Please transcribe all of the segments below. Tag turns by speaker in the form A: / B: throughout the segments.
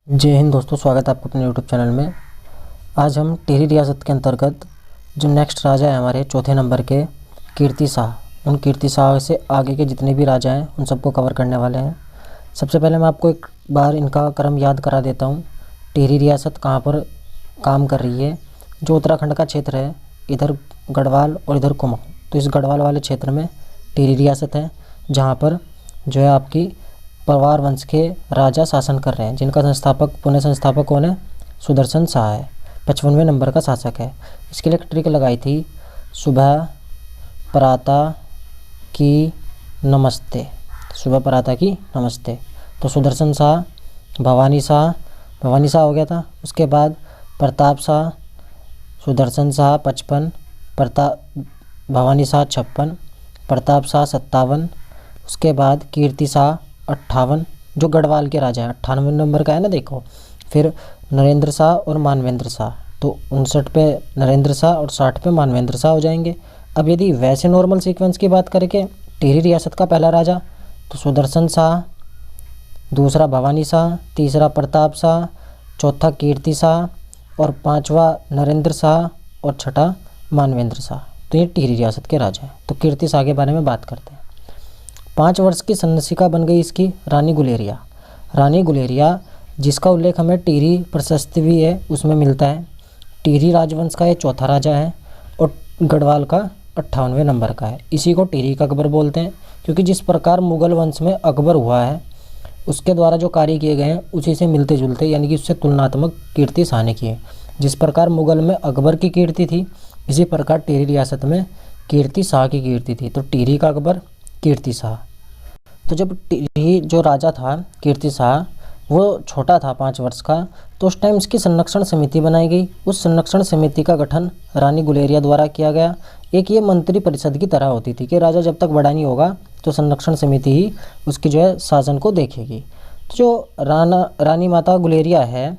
A: जय हिंद दोस्तों, स्वागत है आपको अपने यूट्यूब चैनल में। आज हम टिहरी रियासत के अंतर्गत जो नेक्स्ट राजा है हमारे चौथे नंबर के कीर्ति शाह, उन कीर्ति शाह से आगे के जितने भी राजा हैं उन सबको कवर करने वाले हैं। सबसे पहले मैं आपको एक बार इनका क्रम याद करा देता हूँ। टिहरी रियासत कहाँ पर काम कर रही है। जो उत्तराखंड का क्षेत्र है, इधर गढ़वाल और इधर कुमाऊँ, तो इस गढ़वाल वाले क्षेत्र में टिहरी रियासत है, जहाँ पर जो है आपकी पवार वंश के राजा शासन कर रहे हैं, जिनका पुनः संस्थापक कौन है? सुदर्शन शाह है। 55वें नंबर का शासक है। इसके लिए एक ट्रिक लगाई थी, सुबह प्रातः की नमस्ते, सुबह प्रातः की नमस्ते। तो सुदर्शन शाह, भवानी शाह हो गया था। उसके बाद प्रताप शाह, सुदर्शन शाह 55, भवानी शाह 56, प्रताप शाह 57, उसके बाद कीर्ति शाह 58, जो गढ़वाल के राजा हैं। 98 नंबर का है ना, देखो। फिर नरेंद्र शाह और मानवेंद्र शाह, तो 59 पे नरेंद्र शाह और 60 पे मानवेंद्र शाह हो जाएंगे। अब यदि वैसे नॉर्मल सीक्वेंस की बात करके टिहरी रियासत का पहला राजा तो सुदर्शन शाह, दूसरा भवानी शाह, तीसरा प्रताप शाह, चौथा कीर्ति शाह और पाँचवा नरेंद्र शाह और छठा मानवेंद्र शाह। तो ये टिहरी रियासत के राजा हैं। तो कीर्ति शाह के बारे में बात करते हैं। 5 वर्ष की सन्यासिका बन गई इसकी रानी गुलेरिया। रानी गुलेरिया, जिसका उल्लेख हमें टिहरी प्रशस्ति भी है उसमें मिलता है। टिहरी राजवंश का ये चौथा राजा है और गढ़वाल का 58वें नंबर का है। इसी को टिहरी का अकबर बोलते हैं, क्योंकि जिस प्रकार मुगल वंश में अकबर हुआ है उसके द्वारा जो कार्य किए गए हैं उसी से मिलते जुलते, यानी कि उससे तुलनात्मक कीर्ति शाह ने किए। जिस प्रकार मुगल में अकबर की कीर्ति थी, इसी प्रकार टिहरी रियासत में कीर्ति शाह की कीर्ति थी। तो टिहरी का अकबर, कीर्ति शाह। तो जब टिहरी जो राजा था कीर्ति शाह, वो छोटा था 5 वर्ष का, तो उस टाइम इसकी संरक्षण समिति बनाई गई। उस संरक्षण समिति का गठन रानी गुलेरिया द्वारा किया गया। एक ये मंत्री परिषद की तरह होती थी कि राजा जब तक बड़ा नहीं होगा तो संरक्षण समिति ही उसकी जो है शासन को देखेगी। तो जो रानी माता गुलेरिया है,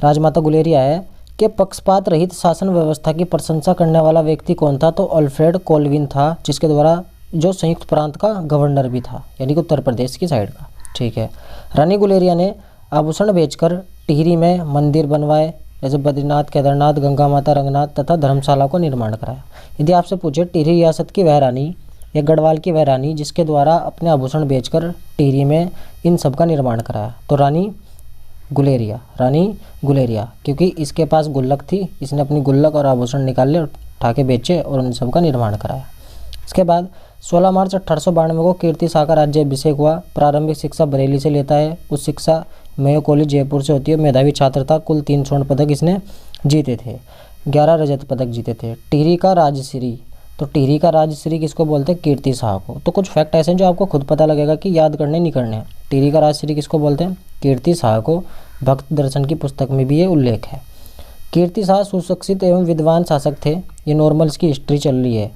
A: राजमाता गुलेरिया है, के पक्षपात रहित शासन व्यवस्था की प्रशंसा करने वाला व्यक्ति कौन था? तो अल्फ्रेड कोलविन था, जिसके द्वारा जो संयुक्त प्रांत का गवर्नर भी था, यानी कि उत्तर प्रदेश की साइड का। ठीक है। रानी गुलेरिया ने आभूषण बेचकर टिहरी में मंदिर बनवाए, जैसे बद्रीनाथ, केदारनाथ, गंगा माता, रंगनाथ तथा धर्मशाला को निर्माण कराया। यदि आपसे पूछे टिहरी रियासत की वह रानी या गढ़वाल की वह रानी जिसके द्वारा अपने आभूषण बेचकर टिहरी में इन सब का निर्माण कराया, तो रानी गुलेरिया, क्योंकि इसके पास गुल्लक थी, इसने अपनी गुल्लक और आभूषण निकाले और उठा के बेचे और उन सब का निर्माण कराया। इसके बाद 16 मार्च 1892 को कीर्ति शाह का राज्याभिषेक हुआ। प्रारंभिक शिक्षा बरेली से लेता है। उच्च शिक्षा मेयो कॉलेज जयपुर से होती है। मेधावी छात्र था। कुल 3 स्वर्ण पदक इसने जीते थे, 11 रजत पदक जीते थे। टिहरी का राजश्री, तो टिहरी का राजश्री किसको बोलते हैं? कीर्ति शाह को। तो कुछ फैक्ट ऐसे हैं जो आपको खुद पता लगेगा कि याद करने नहीं करने। टिहरी का राजश्री किसको बोलते हैं? कीर्ति शाह को। भक्त दर्शन की पुस्तक में भी ये उल्लेख है। कीर्ति शाह सुशिक्षित एवं विद्वान शासक थे। ये नॉर्मल इसकी हिस्ट्री चल रही है।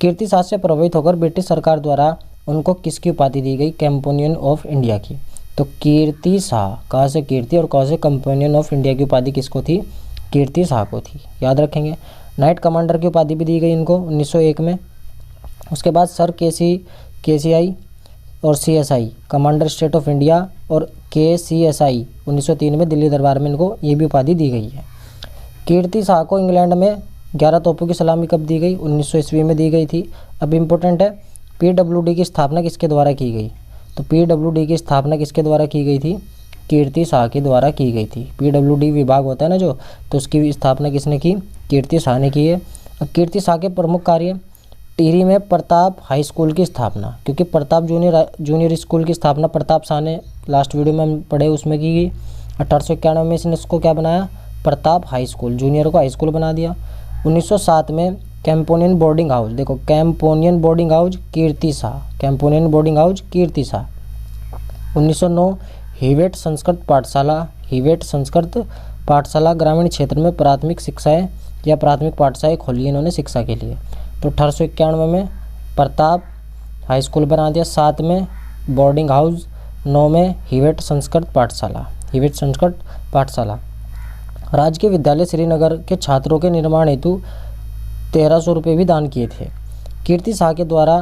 A: कीर्ति शाह से प्रभावित होकर ब्रिटिश सरकार द्वारा उनको किसकी उपाधि दी गई? कंपेनियन ऑफ इंडिया की। तो कीर्ति शाह, कहाँ से कीर्ति और कहाँ से कंपेनियन ऑफ इंडिया की उपाधि किसको थी? कीर्ति शाह को थी, याद रखेंगे। नाइट कमांडर की उपाधि भी दी गई इनको 1901 में। उसके बाद सर KCI और CSI, commander state of India, और KCSI 1903 में दिल्ली दरबार में इनको ये भी उपाधि दी गई है। कीर्ति शाह को इंग्लैंड में 11 तोपों की सलामी कब दी गई? 1900 ईस्वी में दी गई थी। अब इम्पोर्टेंट है, PWD की स्थापना किसके द्वारा की गई? तो PWD की स्थापना किसके द्वारा की गई थी? कीर्ति शाह के द्वारा की गई थी। PWD विभाग होता है ना जो, तो उसकी स्थापना किसने की? कीर्ति शाह ने की है। अब कीर्ति शाह के प्रमुख कार्य, टिहरी में प्रताप हाई स्कूल की स्थापना, क्योंकि प्रताप जूनियर स्कूल की स्थापना प्रताप शाह ने लास्ट वीडियो में हम पढ़े उसमें की गई। 1891 में इसने इसको क्या बनाया? प्रताप हाई स्कूल, जूनियर को हाई स्कूल बना दिया। 1907 में कैंपोनियन बोर्डिंग हाउस, देखो कैंपोनियन बोर्डिंग हाउस कीर्ति शाह, कैंपोनियन बोर्डिंग हाउस कीर्ति शाह। 1909 हिवेट संस्कृत पाठशाला ग्रामीण क्षेत्र में प्राथमिक शिक्षाएं या प्राथमिक पाठशालाएं खोली इन्होंने शिक्षा के लिए। तो 1891 में प्रताप हाई स्कूल बना दिया, 7 में बोर्डिंग हाउस, 9 में हिवेट संस्कृत पाठशाला। राजकीय विद्यालय श्रीनगर के छात्रों के निर्माण हेतु 1300 रुपये भी दान किए थे। कीर्ति शाह के द्वारा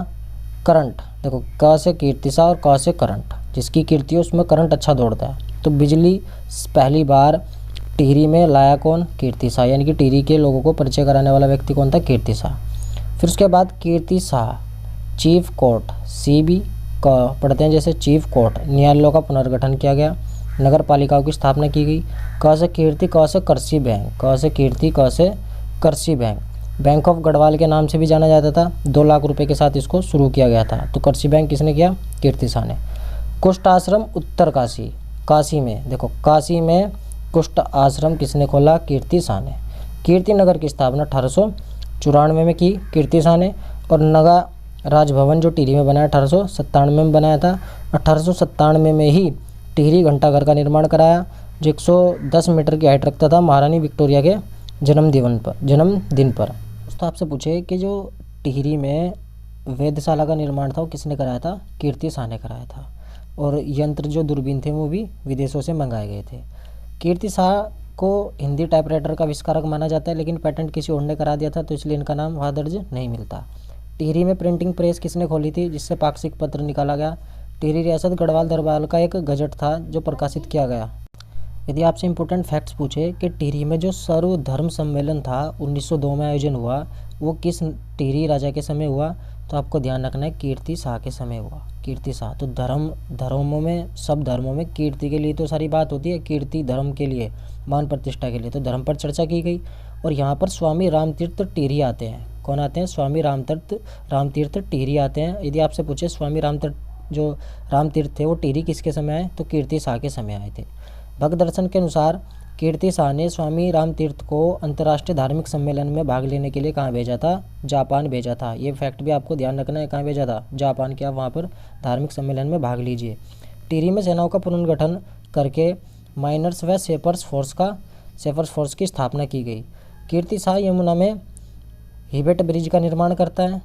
A: करंट, देखो क से कीर्ति शाह और क से करंट, जिसकी कीर्ति है उसमें करंट अच्छा दौड़ता है, तो बिजली पहली बार टिहरी में लाया कौन? कीर्ति शाह, यानी कि टिहरी के लोगों को परिचय कराने वाला व्यक्ति कौन था? कीर्ति शाह। फिर उसके बाद कीर्ति शाह चीफ कोर्ट, CB का पढ़ते हैं जैसे चीफ कोर्ट, न्यायालयों का पुनर्गठन किया गया, नगर पालिकाओं की स्थापना की गई। क से कीर्ति, क से कृषि बैंक, क से कीर्ति, क से कृषि बैंक। बैंक ऑफ गढ़वाल के नाम से भी जाना जाता था। 2 लाख रुपए के साथ इसको शुरू किया गया था। तो कृषि बैंक किसने किया? कीर्ति शाह ने। कुष्ठ आश्रम उत्तर काशी, काशी में देखो, काशी में कुष्ठ आश्रम किसने खोला? कीर्ति शाह ने। कीर्ति नगर की स्थापना 1894 में की कीर्ति शाह ने। और नगा राजभवन जो टिहरी में बनाया 1897 में बनाया था। 1897 में ही टिहरी घंटाघर का निर्माण कराया, जो 110 मीटर की हाइट रखता था, महारानी विक्टोरिया के जन्मदिन पर। तो आपसे पूछे कि जो टिहरी में वेधशाला का निर्माण था वो किसने कराया था? कीर्ति शाह ने कराया था। और यंत्र जो दूरबीन थे वो भी विदेशों से मंगाए गए थे। कीर्ति शाह को हिंदी टाइपराइटर का आविष्कारक माना जाता है, लेकिन पेटेंट किसी और ने करा दिया था, तो इसलिए इनका नाम वहाँ दर्ज नहीं मिलता। टिहरी में प्रिंटिंग प्रेस किसने खोली थी, जिससे पाक्षिक पत्र निकाला गया? टिहरी रियासत गढ़वाल दरबार का एक गजट था जो प्रकाशित किया गया। यदि आपसे इंपॉर्टेंट फैक्ट्स पूछे कि टिहरी में जो सर्वधर्म सम्मेलन था 1902 में आयोजन हुआ, वो किस टिहरी राजा के समय हुआ? तो आपको ध्यान रखना है कीर्ति शाह के समय हुआ। कीर्ति शाह। तो धर्मों में, सब धर्मों में कीर्ति के लिए तो सारी बात होती है, कीर्ति धर्म के लिए, मान प्रतिष्ठा के लिए, तो धर्म पर चर्चा की गई। और यहाँ पर स्वामी रामतीर्थ टिहरी आते हैं। कौन आते हैं? स्वामी रामतीर्थ टिहरी आते हैं। यदि आपसे पूछे स्वामी रामतीर्थ थे वो टिहरी किसके समय आए? तो कीर्ति शाह के समय आए थे। भक्त दर्शन के अनुसार कीर्ति शाह ने स्वामी रामतीर्थ को अंतर्राष्ट्रीय धार्मिक सम्मेलन में भाग लेने के लिए कहाँ भेजा था? जापान भेजा था। ये फैक्ट भी आपको ध्यान रखना है, कहाँ भेजा था? जापान के। आप वहाँ पर धार्मिक सम्मेलन में भाग लीजिए। टिहरी में सेनाओं का पुनर्गठन करके माइनर्स व सेपर्स फोर्स की स्थापना की गई। कीर्ति शाह यमुना में हिबेट ब्रिज का निर्माण करता है,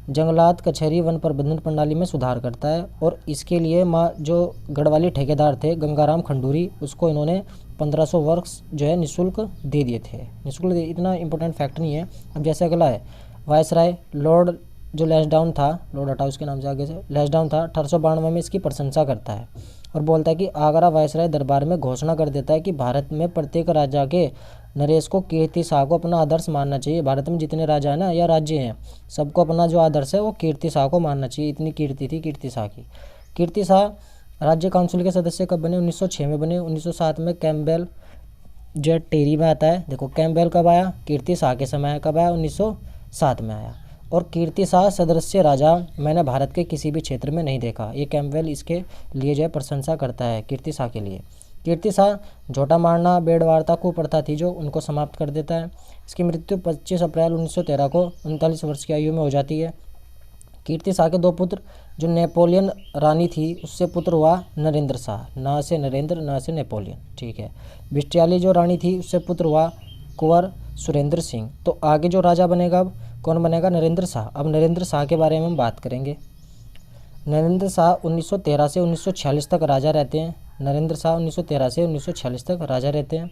A: जंगलात कचहरी वन प्रबंधन प्रणाली में सुधार करता है। और इसके लिए जो गढ़वाली ठेकेदार थे गंगाराम खंडूरी, उसको इन्होंने 1500 वर्ष जो है निःशुल्क दे दिए थे। निःशुल्क इतना इंपॉर्टेंट फैक्ट नहीं है। अब जैसे अगला है वायसराय लॉर्ड जो लैंसडाउन था, लॉर्ड हटाओ उसके नाम से आगे से, लैंसडाउन था, 1892 में इसकी प्रशंसा करता है और बोलता है कि आगरा वायसराय दरबार में घोषणा कर देता है कि भारत में प्रत्येक राजा के नरेश को कीर्ति शाह को अपना आदर्श मानना चाहिए। भारत में जितने राजा हैं ना या राज्य हैं, सबको अपना जो आदर्श है वो कीर्ति शाह को मानना चाहिए। इतनी कीर्ति थी कीर्ति शाह की। कीर्ति शाह राज्य काउंसिल के सदस्य कब बने? 1906 में बने। 1907 में कैम्पबेल जो टिहरी में आता है। देखो कैम्पबेल कब आया? कीर्ति शाह के समय। कब आया? 1907 में आया। और कीर्ति शाह सदस्य राजा मैंने भारत के किसी भी क्षेत्र में नहीं देखा। ये कैम्पबेल इसके लिए जो है प्रशंसा करता है कीर्ति शाह के लिए। कीर्ति शाह झोटा मारना बेड़ वार्ता कुप्रथा थी जो उनको समाप्त कर देता है। इसकी मृत्यु 25 अप्रैल 1913 को 39 वर्ष की आयु में हो जाती है। कीर्ति शाह के 2 पुत्र, जो नेपोलियन रानी थी उससे पुत्र हुआ नरेंद्र शाह, ना से नरेंद्र ना से नेपोलियन, ठीक है। बिस्टियाली जो रानी थी उससे पुत्र हुआ कुंवर सुरेंद्र सिंह। तो आगे जो राजा बनेगा अब कौन बनेगा? नरेंद्र शाह। अब नरेंद्र शाह के बारे में हम बात करेंगे। नरेंद्र शाह 1913 से 1946 तक राजा रहते हैं। नरेंद्र शाह 1913 से 1946 तक राजा रहते हैं।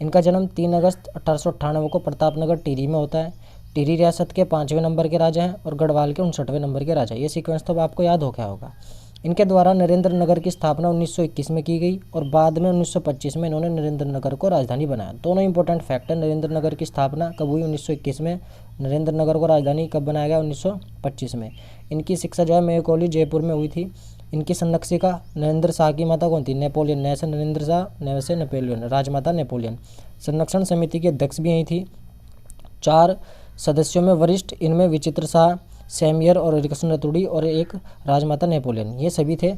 A: इनका जन्म 3 अगस्त 1898 को प्रतापनगर टिहरी में होता है। टिहरी रियासत के 5वें नंबर के राजा हैं और गढ़वाल के 59वें नंबर के राजा। ये सीक्वेंस तो आपको याद हो गया होगा। इनके द्वारा नरेंद्र नगर की स्थापना 1921 में की गई और बाद में 1925 में इन्होंने नरेंद्र नगर को राजधानी बनाया। दोनों इंपॉर्टेंट फैक्ट है। नरेंद्र नगर की स्थापना कब हुई? 1921 में। नरेंद्र नगर को राजधानी कब बनाया गया? 1925 में। इनकी शिक्षा जो है मेयो कॉलेज जयपुर में हुई थी। इनकी संरक्षिका नरेंद्र शाह की माता कौन थी? नेपोलियन। नए से नरेंद्र शाह, नए से नेपोलियन, राजमाता नेपोलियन। संरक्षण समिति की अध्यक्ष भी यही थी। 4 सदस्यों में वरिष्ठ, इनमें विचित्र शाह, सैमियर और हरिकृष्ण रतुड़ी और एक राजमाता नेपोलियन, ये सभी थे।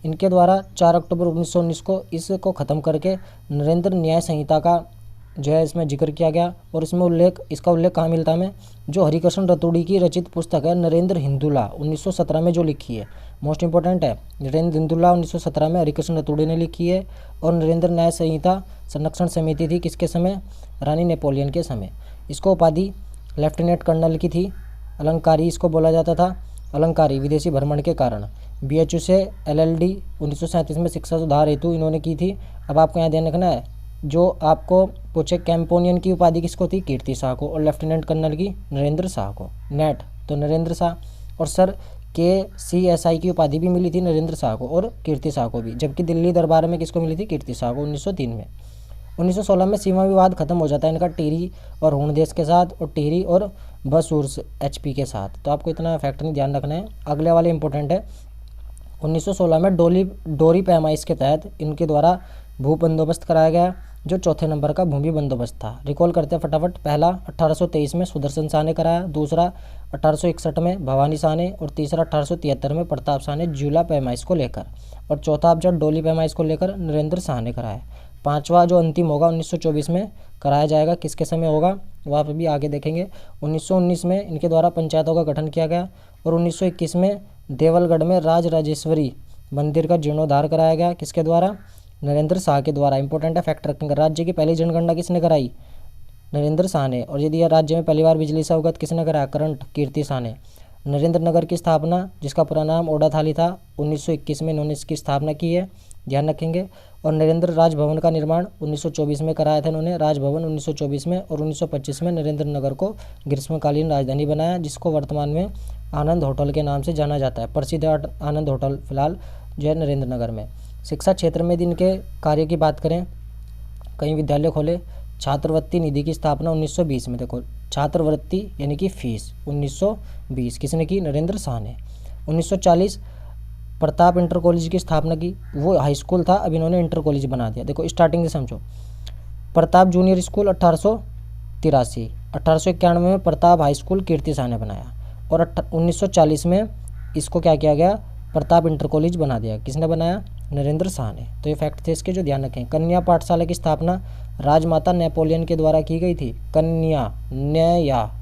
A: इनके द्वारा 4 अक्टूबर 1919 को इसको ख़त्म करके नरेंद्र न्याय संहिता का जो है इसमें जिक्र किया गया। और इसमें इसका उल्लेख कहाँ मिलता है हमें? जो हरिकृष्ण रतुड़ी की रचित पुस्तक है नरेंद्र हिंदुला 1917 में जो लिखी है, मोस्ट इंपॉर्टेंट है। नरेंद्र हिंदुला 1917 में हरिकृष्ण रतुड़ी ने लिखी है। और नरेंद्र न्याय संहिता संरक्षण समिति थी किसके समय? रानी नेपोलियन के समय। इसको उपाधि लेफ्टिनेंट कर्नल की थी। अलंकारी इसको बोला जाता था। अलंकारी विदेशी भ्रमण के कारण। BHU से LLD 1937 में शिक्षा सुधार हेतु इन्होंने की थी। अब आपको यहाँ ध्यान रखना है, जो आपको पूछे कैंपोनियन की उपाधि किसको थी? कीर्ति शाह को। और लेफ्टिनेंट कर्नल की नरेंद्र शाह को। नेट तो नरेंद्र शाह। और सर KCSI की उपाधि भी मिली थी नरेंद्र शाह को और कीर्ति शाह को भी, जबकि दिल्ली दरबार में किसको मिली थी? कीर्ति शाह को 1903 में। 1916 में सीमा विवाद खत्म हो जाता है इनका टिहरी और हूणदेश के साथ, और टिहरी और बसूर HP के साथ। तो आपको इतना फैक्ट नहीं ध्यान रखना है। अगले वाले इंपॉर्टेंट है। 1916 में डोरी पैमाइश के तहत इनके द्वारा भू बंदोबस्त कराया गया, जो चौथे नंबर का भूमि बंदोबस्त था। रिकॉल करते हैं फटाफट। पहला 1823 में सुदर्शन शाह ने कराया, दूसरा 1861 में भवानी शाह ने, और तीसरा 1873 में प्रताप शाह ने ज्यूला पैमाइश को लेकर, और चौथा ऑब्जेक्ट डोली पैमाइश को लेकर नरेंद्र शाह ने कराया। पांचवा जो अंतिम होगा 1924 में कराया जाएगा, किसके समय होगा वहाँ पर भी आगे देखेंगे। 1919 में इनके द्वारा पंचायतों का गठन किया गया, और 1921 में देवलगढ़ में राजराजेश्वरी मंदिर का जीर्णोद्धार कराया गया, किसके द्वारा? नरेंद्र शाह के द्वारा। इंपॉर्टेंट है, फैक्ट रखेंगे। राज्य की पहली जनगणना किसने कराई? नरेंद्र शाह ने। और यदि राज्य में पहली बार बिजली से अवगत किसने कराया? करंट कीर्ति शाह ने। नरेंद्र नगर की स्थापना, जिसका पूरा नाम ओडाथाली था, 1921 में इन्होंने इसकी स्थापना की है, ध्यान रखेंगे। और नरेंद्र राजभवन का निर्माण 1924 में कराया था इन्होंने, राजभवन 1924 में, और 1925 में नरेंद्र नगर को ग्रीष्मकालीन राजधानी बनाया, जिसको वर्तमान में आनंद होटल के नाम से जाना जाता है। प्रसिद्ध आनंद होटल फिलहाल जो है नरेंद्र नगर में। शिक्षा क्षेत्र में इनके कार्य की बात करें, कई विद्यालय खोले। छात्रवृत्ति निधि की स्थापना 1920 में, देखो छात्रवृत्ति यानी कि फीस 1920 किसने की? नरेंद्र शाह ने। 1940 प्रताप इंटर कॉलेज की स्थापना की, वो हाई स्कूल था, अब इन्होंने इंटर कॉलेज बना दिया। देखो स्टार्टिंग से समझो। प्रताप जूनियर स्कूल 1883, 1891 में प्रताप हाई स्कूल कीर्ति शाह ने बनाया, और 1940 में इसको क्या किया गया? प्रताप इंटर कॉलेज बना दिया। किसने बनाया? नरेंद्र शाह ने। तो ये फैक्ट थे इसके, जो ध्यान रखें। कन्या पाठशाला की स्थापना राजमाता नेपोलियन के द्वारा की गई थी। कन्या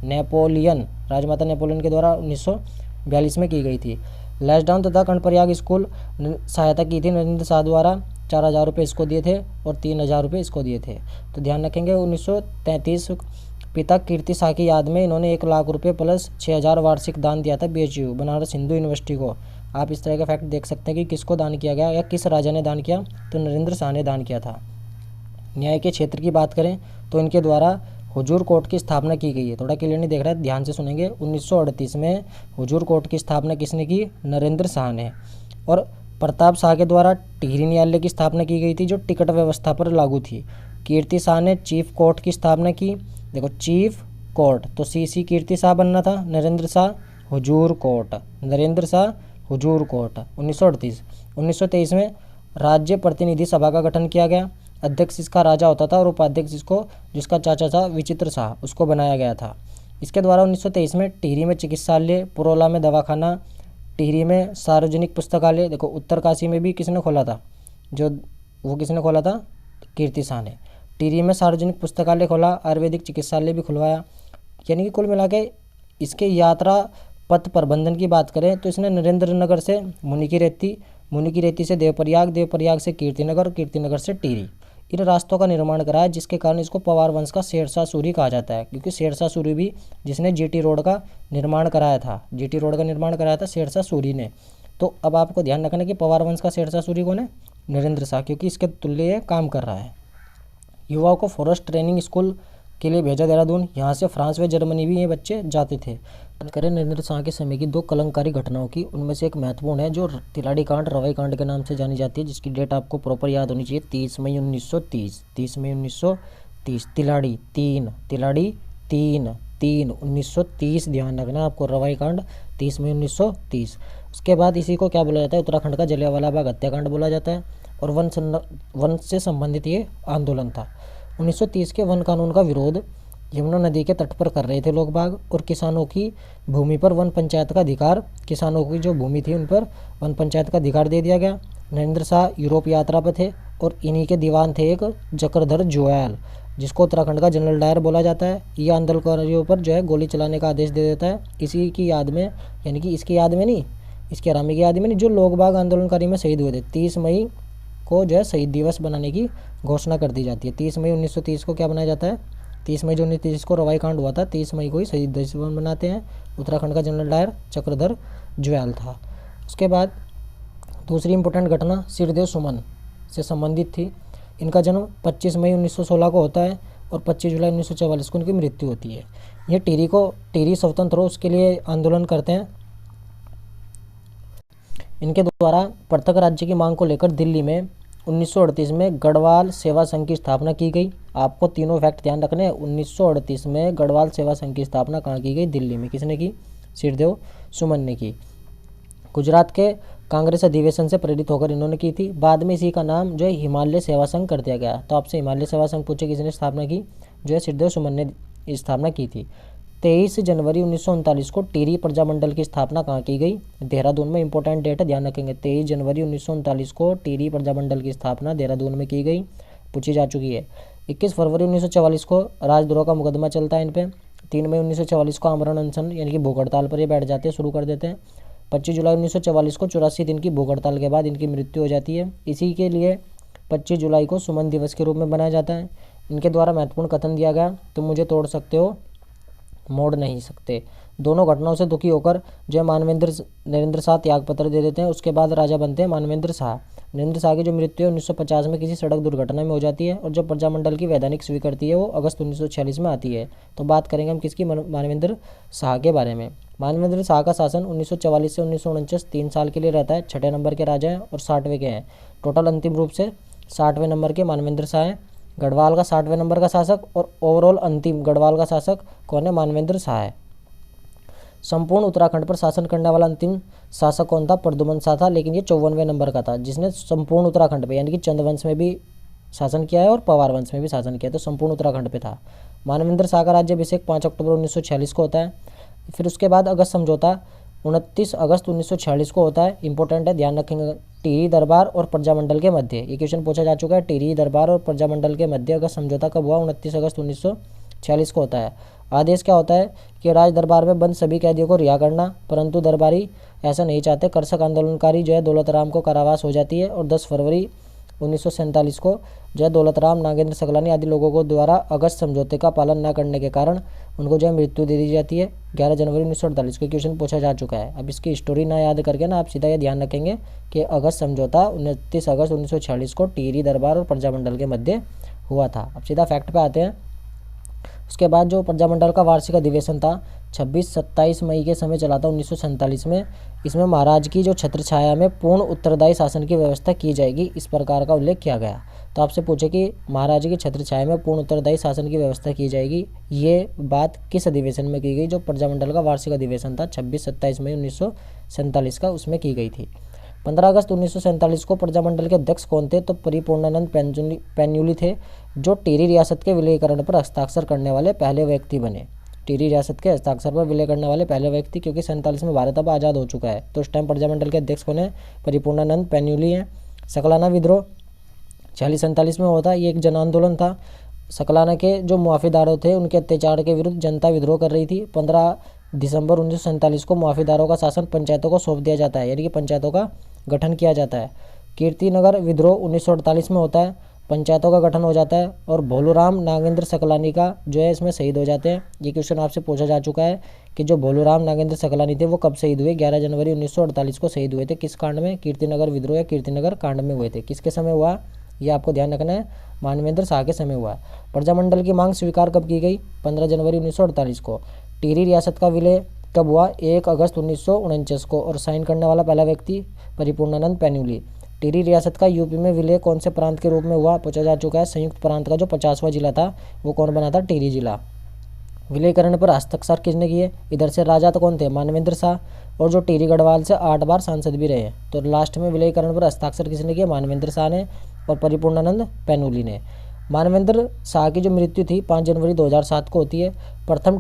A: नेपोलियन, राजमाता नेपोलियन के द्वारा 1942 में की गई थी। लैसडाउन तथा कर्णप्रयाग स्कूल सहायता की थी नरेंद्र शाह द्वारा, 4000 रुपये इसको दिए थे और 3000 रुपये इसको दिए थे। तो ध्यान रखेंगे। 1933 पिता कीर्ति शाह की याद में इन्होंने 1 लाख रुपये प्लस 6000 वार्षिक दान दिया था BHU बनारस हिंदू यूनिवर्सिटी को। आप इस तरह का फैक्ट देख सकते हैं कि किसको दान किया गया या किस राजा ने दान किया, तो नरेंद्र शाह ने दान किया था। न्याय के क्षेत्र की बात करें तो इनके द्वारा हुजूर कोर्ट की स्थापना की गई है। थोड़ा क्लियर नहीं देख रहा है, ध्यान से सुनेंगे। 1938 में हुजूर कोर्ट की स्थापना किसने की? नरेंद्र शाह ने। और प्रताप शाह के द्वारा टिहरी न्यायालय की स्थापना की गई थी, जो टिकट व्यवस्था पर लागू थी। कीर्ति शाह ने चीफ कोर्ट की स्थापना की। देखो चीफ कोर्ट, तो CC कीर्ति शाह बनना था, नरेंद्र शाह हुजूर कोर्ट, नरेंद्र शाह हुजूर कोर्ट। 1938। 1923 में राज्य प्रतिनिधि सभा का गठन किया गया। अध्यक्ष इसका राजा होता था, और उपाध्यक्ष इसको, जिसका चाचा था विचित्र शाह, उसको बनाया गया था। इसके द्वारा 1923 में टिहरी में चिकित्सालय, पुरोला में दवाखाना, टिहरी में सार्वजनिक पुस्तकालय, देखो उत्तरकाशी में भी किसने खोला था? जो वो किसने खोला था? कीर्ति शाह ने। टिहरी में सार्वजनिक पुस्तकालय खोला, आयुर्वेदिक चिकित्सालय भी खुलवाया। यानी कि कुल मिला के इसके यात्रा पथ प्रबंधन की बात करें तो इसने नरेंद्र नगर से मुनि की रेती से देवप्रयाग से कीर्तिनगर, कीर्तिनगर से टिहरी, इन रास्तों का निर्माण कराया, जिसके कारण इसको पवार वंश का शेरशाह सूरी कहा जाता है। क्योंकि शेरशाह सूरी भी जिसने GT रोड का निर्माण कराया था, GT रोड का निर्माण कराया था शेरशाह सूरी ने। तो अब आपको ध्यान रखना कि पवार वंश का शेरशाह सूरी कौन है? नरेंद्र शाह, क्योंकि इसके तुल्य काम कर रहा है। युवाओं को फॉरेस्ट ट्रेनिंग स्कूल के लिए भेजा देहरादून, यहाँ से फ्रांस व जर्मनी भी ये बच्चे जाते थे। करें नरेंद्र शाह के समय की 2 कलंकारी घटनाओं की, उनमें से एक महत्वपूर्ण है जो तिलाड़ी कांड, रवई कांड के नाम से जानी जाती है, जिसकी डेट आपको प्रॉपर याद होनी चाहिए। 30 मई 1930, 30 मई 1930। तिलाड़ी 3 1930 ध्यान रखना आपको। रवई कांड 30 मई 1930। उसके बाद इसी को क्या बोला जाता है? उत्तराखंड का जलियांवाला बाग हत्याकांड बोला जाता है, और वन से संबंधित ये आंदोलन था। 1930 के वन कानून का विरोध यमुना नदी के तट पर कर रहे थे लोग बाग, और किसानों की भूमि पर वन पंचायत का अधिकार, किसानों की जो भूमि थी उन पर वन पंचायत का अधिकार दे दिया गया। नरेंद्र शाह यूरोप यात्रा पर थे, और इन्हीं के दीवान थे एक चक्रधर जोयाल, जिसको उत्तराखंड का जनरल डायर बोला जाता है। ये आंदोलनकारियों पर जो है गोली चलाने का आदेश दे देता है, इसी की याद में, यानी कि इसकी याद में नहीं, इसके आरामी की याद में नहीं, जो लोग बाग आंदोलनकारी में शहीद हुए थे। 30 मई को जो है शहीद दिवस बनाने की घोषणा कर दी जाती है। 30 मई 1930 को क्या बनाया जाता है? 30 मई जो 1930 को रवाई कांड हुआ था, 30 मई को ही शहीद दिवस मनाते हैं। उत्तराखंड का जनरल डायर चक्रधर जोयाल था। उसके बाद दूसरी इंपॉर्टेंट घटना सिरदेव सुमन से संबंधित थी। इनका जन्म 25 मई 1916 को होता है, और 25 जुलाई 1944 को उनकी मृत्यु होती है। ये टिहरी स्वतंत्र हो उसके लिए आंदोलन करते हैं, इनके द्वारा पृथक राज्य की मांग को लेकर दिल्ली में 1938 में गढ़वाल सेवा संघ की स्थापना की गई। आपको तीनों फैक्ट ध्यान रखने हैं। 1938 में गढ़वाल सेवा संघ की स्थापना कहाँ की गई? दिल्ली में। किसने की? सिरदेव सुमन ने की। गुजरात के कांग्रेस अधिवेशन से प्रेरित होकर इन्होंने की थी। बाद में इसी का नाम जो है हिमालय सेवा संघ कर दिया गया। तो आपसे हिमालय सेवा संघ पूछे किसने स्थापना की? जो है सिरदेव सुमन ने स्थापना की थी। 23 जनवरी 1939 को टिहरी प्रजामंडल की स्थापना कहाँ की गई? देहरादून में। इंपॉर्टेंट डेट है, ध्यान रखेंगे। 23 जनवरी 1939 को टिहरी प्रजामंडल की स्थापना देहरादून में की गई, पूछी जा चुकी है। 21 फरवरी 1944 को राजद्रोह का मुकदमा चलता है इन पे। 3 मई 1944 को आमरण अनशन यानी कि भूख हड़ताल पर ये बैठ जाते हैं, शुरू कर देते हैं। 25 जुलाई 1944 को 84 दिन की भूख हड़ताल के बाद इनकी मृत्यु हो जाती है। इसी के लिए 25 जुलाई को सुमन दिवस के रूप में बनाया जाता है। इनके द्वारा महत्वपूर्ण कथन दिया गया, तुम मुझे तोड़ सकते हो, मोड़ नहीं सकते। दोनों घटनाओं से दुखी होकर जो है नरेंद्र शाह त्यागपत्र दे देते हैं। उसके बाद राजा बनते हैं मानवेंद्र शाह। नरेंद्र शाह की जो मृत्यु है 1950 में किसी सड़क दुर्घटना में हो जाती है और जो प्रजामंडल की वैधानिक स्वीकृति है वो अगस्त 1946 में आती है। तो बात करेंगे हम किसकी? मानवेंद्र शाह के बारे में। मानवेंद्र शाह का शासन 1944 से 1949 3 साल के लिए रहता है। 6ठे नंबर के राजा हैं और 60वें के हैं। टोटल अंतिम रूप से 60वें नंबर के मानवेंद्र शाह हैं। गढ़वाल का 60वें नंबर का शासक और ओवरऑल अंतिम गढ़वाल का शासक कौन है? मानवेंद्र शाह है। संपूर्ण उत्तराखंड पर शासन करने वाला अंतिम शासक कौन था? प्रद्युमन शाह था, लेकिन ये 54वें नंबर का था जिसने संपूर्ण उत्तराखंड पे यानी कि चंद्रवंश में भी शासन किया है और पवार वंश में भी शासन किया है, तो संपूर्ण उत्तराखंड पे था। मानवेंद्र शाह का राज्याभिषेक 5 अक्टूबर 1946 को होता है। फिर उसके बाद अगस्त समझौता 29 अगस्त 1946 को होता है। इंपॉर्टेंट है, ध्यान रखेंगे। टिहरी दरबार और प्रजामंडल के मध्य ये क्वेश्चन पूछा जा चुका है। टिहरी दरबार और प्रजामंडल के मध्य अगस्त समझौता कब हुआ? 29 अगस्त 1946 को होता है। आदेश क्या होता है कि राज दरबार में बंद सभी कैदियों को रिहा करना, परंतु दरबारी ऐसा नहीं चाहते। कर्षक आंदोलनकारी जो है दौलत राम को कारावास हो जाती है और 10 फरवरी 1947 को जो है दौलत राम, नागेंद्र सकलानी आदि लोगों को द्वारा अगस्त समझौते का पालन न करने के कारण उनको जो है मृत्यु दे दी जाती है। 11 जनवरी 1948 को क्वेश्चन पूछा जा चुका है। अब इसकी स्टोरी ना याद करके ना आप सीधा ये ध्यान रखेंगे कि अगस्त समझौता 29 अगस्त 1946 को टिहरी दरबार और प्रजामंडल के मध्य हुआ था। अब सीधा फैक्ट पे आते हैं। उसके बाद जो प्रजामंडल का वार्षिक अधिवेशन था 26-27 मई के समय चला था 1947 में। इसमें महाराज की जो छत्र छाया में पूर्ण उत्तरदायी शासन की व्यवस्था की जाएगी, इस प्रकार का उल्लेख किया गया। तो आपसे पूछे कि महाराज की छत्र छाया में पूर्ण उत्तरदायी शासन की व्यवस्था की जाएगी, ये बात किस अधिवेशन में की गई? जो प्रजामंडल का वार्षिक अधिवेशन था 26-27 मई 1947 का, उसमें की गई थी। 15 अगस्त 1947 को प्रजामंडल के अध्यक्ष कौन थे? तो परिपूर्णानंद पैन्यूली थे, जो टिहरी रियासत के विलयीकरण पर हस्ताक्षर करने वाले पहले व्यक्ति बने। टिहरी रियासत के हस्ताक्षर पर विलय करने वाले पहले व्यक्ति, क्योंकि 47 में भारत अब आज़ाद हो चुका है, तो उस टाइम प्रजामंडल के अध्यक्ष कौन है? परिपूर्णानंद पैन्यूली हैं। सकलाना विद्रोह 46-47 में होता है। ये एक जन आंदोलन था। सकलाना के जो मुआफीदारों थे उनके अत्याचार के विरुद्ध जनता विद्रोह कर रही थी। 15 दिसंबर 1947 को मुआफीदारों का शासन पंचायतों को सौंप दिया जाता है, यानी कि पंचायतों का गठन किया जाता है। कीर्तिनगर विद्रोह 1948 में होता है, पंचायतों का गठन हो जाता है और भोलूराम नागेंद्र सकलानी का जो है इसमें शहीद हो जाते हैं। ये क्वेश्चन आपसे पूछा जा चुका है कि जो भोलूराम नागेंद्र सकलानी थे वो कब शहीद हुए? 11 जनवरी 1948 को शहीद हुए थे। किस कांड में? कीर्तिनगर विद्रोह या कीर्तिनगर कांड में हुए थे। किसके समय हुआ? ये आपको ध्यान रखना है, मानवेंद्र शाह के समय हुआ। प्रजामंडल की मांग स्वीकार कब की गई? 15 जनवरी 1948 को। टिहरी रियासत का विलय कब हुआ? 1 अगस्त 1949 को, और साइन करने वाला पहला व्यक्ति परिपूर्णानंद पैन्यूली। टिहरी रियासत का यूपी में विलय कौन से प्रांत के रूप में हुआ? पूछा जा चुका है। संयुक्त प्रांत का जो 50वां जिला था वो कौन बना था? टिहरी जिला। विलयीकरण पर हस्ताक्षर किसने किए? इधर से राजा तो कौन थे? मानवेंद्र शाह, और जो टिहरी गढ़वाल से 8 बार सांसद भी रहे। तो लास्ट में विलयीकरण पर हस्ताक्षर किसने किए? मानवेंद्र शाह ने और परिपूर्णानंद पैन्यूली ने। मानवेंद्र शाह की जो मृत्यु थी 5 जनवरी 2007 को होती है। प्रथम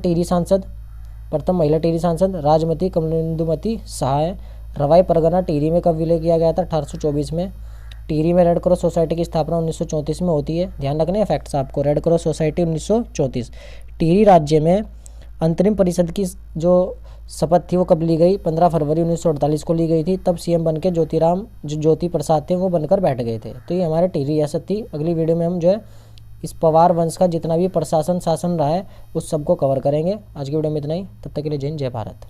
A: महिला टिहरी सांसद राजमती कमलेंदुमती शाह है। रवाई परगना टिहरी में कब विलय किया गया था? 1824 में। टिहरी में रेड क्रॉस सोसाइटी की स्थापना 1934 में होती है। ध्यान रखने फैक्ट्स आपको। Red cross society 1934। टिहरी राज्य में अंतरिम परिषद की जो शपथ थी वो कब ली गई? 15 फरवरी 1948 को ली गई थी। तब सीएम बनके ज्योति प्रसाद थे वो बनकर बैठ गए थे। तो ये हमारे टिहरी रियासत थी। अगली वीडियो में हम जो है इस पवार वंश का जितना भी प्रशासन शासन रहा है उस सबको कवर करेंगे। आज की वीडियो में इतना ही। तब तक के लिए जय हिंद, जय भारत।